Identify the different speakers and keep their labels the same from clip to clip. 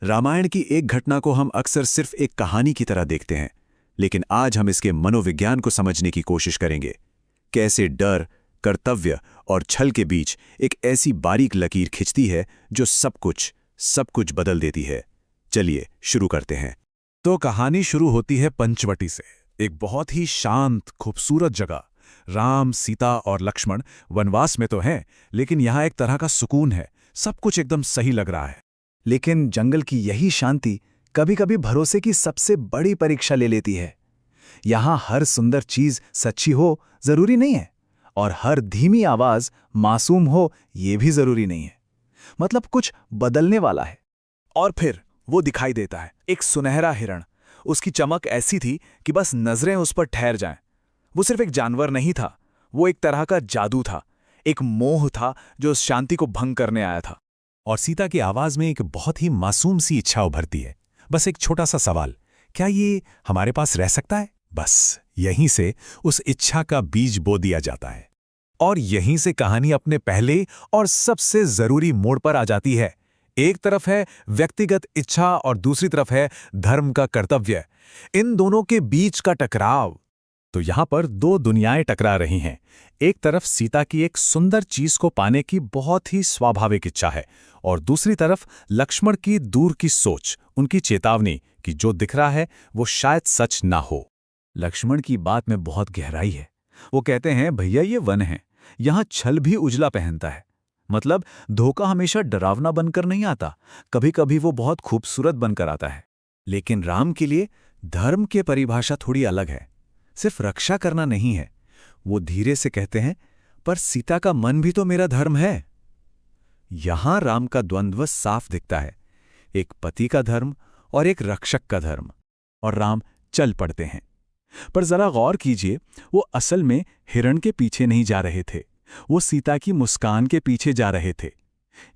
Speaker 1: रामायण की एक घटना को हम अक्सर सिर्फ एक कहानी की तरह देखते हैं, लेकिन आज हम इसके मनोविज्ञान को समझने की कोशिश करेंगे। कैसे डर, कर्तव्य और छल के बीच एक ऐसी बारीक लकीर खिंचती है जो सब कुछ बदल देती है। चलिए शुरू करते हैं।
Speaker 2: तो कहानी शुरू होती है पंचवटी से, एक बहुत ही शांत खूबसूरत जगह। राम, सीता और लक्ष्मण वनवास में तो हैं, लेकिन यहाँ एक तरह का सुकून है। सब कुछ एकदम सही लग रहा है।
Speaker 3: लेकिन जंगल की यही शांति कभी-कभी भरोसे की सबसे बड़ी परीक्षा ले लेती है। यहां हर सुंदर चीज सच्ची हो जरूरी नहीं है, और हर धीमी आवाज मासूम हो ये भी जरूरी नहीं है। मतलब कुछ बदलने वाला है।
Speaker 2: और फिर वो दिखाई देता है, एक सुनहरा हिरण। उसकी चमक ऐसी थी कि बस नजरें उस पर ठहर जाएं। वो सिर्फ एक जानवर नहीं था, वो एक तरह का जादू था, एक मोह था जो उस शांति को भंग करने आया था।
Speaker 4: और सीता की आवाज में एक बहुत ही मासूम सी इच्छा उभरती है। बस एक छोटा सा सवाल, क्या ये हमारे पास रह सकता है? बस यहीं से उस इच्छा का बीज बो दिया जाता है। और यहीं से कहानी अपने पहले और सबसे जरूरी मोड़ पर आ जाती है। एक तरफ है व्यक्तिगत इच्छा और दूसरी तरफ है धर्म का कर्तव्य। इन दोनों के बीच का टकराव। तो यहां पर दो दुनियाएं टकरा रही हैं। एक तरफ सीता की एक सुंदर चीज को पाने की बहुत ही स्वाभाविक इच्छा है, और दूसरी तरफ लक्ष्मण की दूर की सोच, उनकी चेतावनी कि जो दिख रहा है वो शायद सच ना हो।
Speaker 3: लक्ष्मण की बात में बहुत गहराई है। वो कहते हैं, भैया ये वन है, यहां छल भी उजला पहनता है। मतलब धोखा हमेशा डरावना बनकर नहीं आता, कभी कभी वो बहुत खूबसूरत बनकर आता है। लेकिन राम के लिए धर्म की परिभाषा थोड़ी अलग है। सिर्फ रक्षा करना नहीं है। वो धीरे से कहते हैं, पर सीता का मन भी तो मेरा धर्म है। यहां राम का द्वंद्व साफ दिखता है, एक पति का धर्म और एक रक्षक का धर्म। और राम चल पड़ते हैं। पर जरा गौर कीजिए, वो असल में हिरण के पीछे नहीं जा रहे थे, वो सीता की मुस्कान के पीछे जा रहे थे।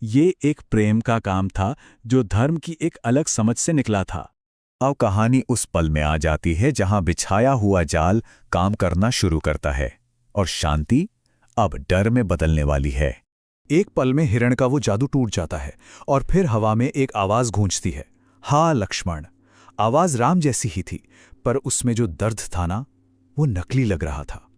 Speaker 3: ये एक प्रेम का काम था जो धर्म की एक अलग समझ से निकला था।
Speaker 4: अब कहानी उस पल में आ जाती है जहां बिछाया हुआ जाल काम करना शुरू करता है, और शांति अब डर में बदलने वाली है।
Speaker 3: एक पल में हिरण का वो जादू टूट जाता है, और फिर हवा में एक आवाज गूंजती है, हाँ लक्ष्मण। आवाज राम जैसी ही थी, पर उसमें जो दर्द था ना, वो नकली लग रहा था।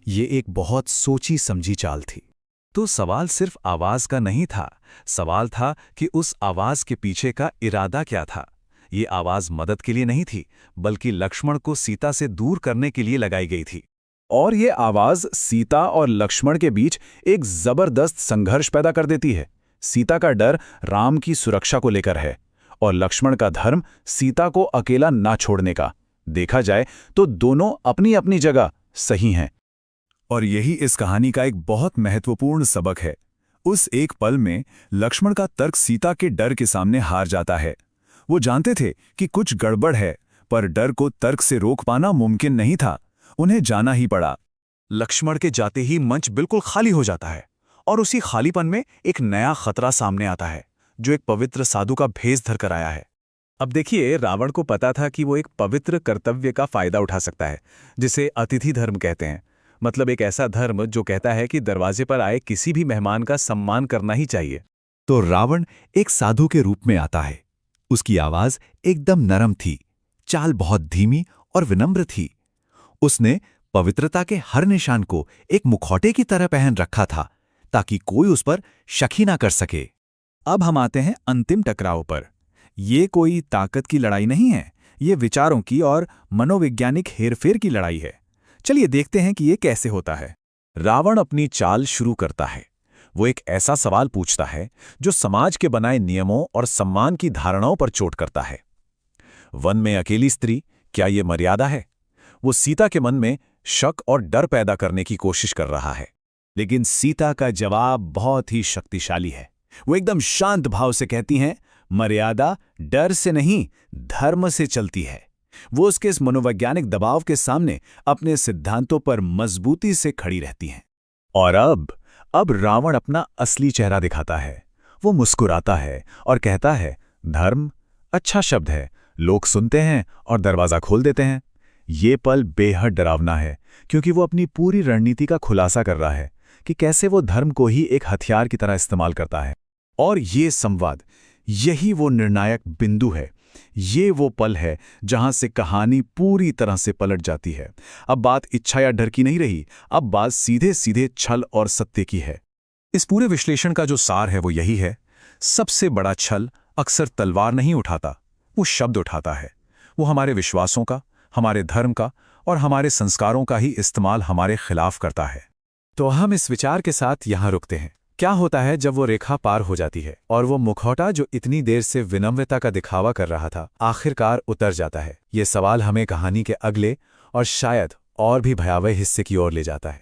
Speaker 3: ये एक बहुत सोची समझी चाल थी। तो सवाल सिर्फ आवाज का नहीं था, सवाल था कि उस आवाज के पीछे का इरादा क्या था। ये आवाज मदद के लिए नहीं थी, बल्कि लक्ष्मण को सीता से दूर करने के लिए लगाई गई थी। और ये आवाज सीता और लक्ष्मण के बीच एक जबरदस्त संघर्ष पैदा कर देती है। सीता का डर राम की सुरक्षा को लेकर है, और लक्ष्मण का धर्म सीता को अकेला ना छोड़ने का। देखा जाए तो दोनों अपनी अपनी जगह सही हैं।
Speaker 2: और यही इस कहानी का एक बहुत महत्वपूर्ण सबक है। उस एक पल में लक्ष्मण का तर्क सीता के डर के सामने हार जाता है। वो जानते थे कि कुछ गड़बड़ है, पर डर को तर्क से रोक पाना मुमकिन नहीं था। उन्हें जाना ही पड़ा। लक्ष्मण के जाते ही मंच बिल्कुल खाली हो जाता है, और उसी खालीपन में एक नया खतरा सामने आता है, जो एक पवित्र साधु का भेष धर कर आया है। अब देखिए, रावण को पता था कि वो एक पवित्र कर्तव्य का फायदा उठा सकता है, जिसे अतिथि धर्म कहते हैं। मतलब एक ऐसा धर्म जो कहता है कि दरवाजे पर आए किसी भी मेहमान का सम्मान करना ही चाहिए।
Speaker 4: तो रावण एक साधु के रूप में आता है। उसकी आवाज एकदम नरम थी, चाल बहुत धीमी और विनम्र थी। उसने पवित्रता के हर निशान को एक मुखौटे की तरह पहन रखा था, ताकि कोई उस पर शक ही ना कर सके।
Speaker 3: अब हम आते हैं अंतिम टकराव पर। ये कोई ताकत की लड़ाई नहीं है, ये विचारों की और मनोवैज्ञानिक हेरफेर की लड़ाई है। चलिए देखते हैं कि ये कैसे होता है।
Speaker 2: रावण अपनी चाल शुरू करता है। वो एक ऐसा सवाल पूछता है जो समाज के बनाए नियमों और सम्मान की धारणाओं पर चोट करता है। वन में अकेली स्त्री, क्या ये मर्यादा है? वो सीता के मन में शक और डर पैदा करने की कोशिश कर रहा है।
Speaker 3: लेकिन सीता का जवाब बहुत ही शक्तिशाली है। वो एकदम शांत भाव से कहती हैं, मर्यादा डर से नहीं, धर्म से चलती है। वो उसके इस मनोवैज्ञानिक दबाव के सामने अपने सिद्धांतों पर मजबूती से खड़ी रहती हैं।
Speaker 2: और अब रावण अपना असली चेहरा दिखाता है। वो मुस्कुराता है और कहता है, धर्म अच्छा शब्द है, लोग सुनते हैं और दरवाजा खोल देते हैं। ये पल बेहद डरावना है, क्योंकि वो अपनी पूरी रणनीति का खुलासा कर रहा है कि कैसे वो धर्म को ही एक हथियार की तरह इस्तेमाल करता है। और ये संवाद,
Speaker 1: यही वो निर्णायक बिंदु है। ये वो पल है जहां से कहानी पूरी तरह से पलट जाती है। अब बात इच्छा या डर की नहीं रही, अब बात सीधे सीधे छल और सत्य की है।
Speaker 4: इस पूरे विश्लेषण का जो सार है वो यही है, सबसे बड़ा छल अक्सर तलवार नहीं उठाता, वो शब्द उठाता है। वो हमारे विश्वासों का, हमारे धर्म का और हमारे संस्कारों का ही इस्तेमाल हमारे खिलाफ करता है।
Speaker 3: तो हम इस विचार के साथ यहाँ रुकते हैं। क्या होता है जब वो रेखा पार हो जाती है और वो मुखौटा जो इतनी देर से विनम्रता का दिखावा कर रहा था आखिरकार उतर जाता है? ये सवाल हमें कहानी के अगले और शायद और भी भयावह हिस्से की ओर ले जाता है।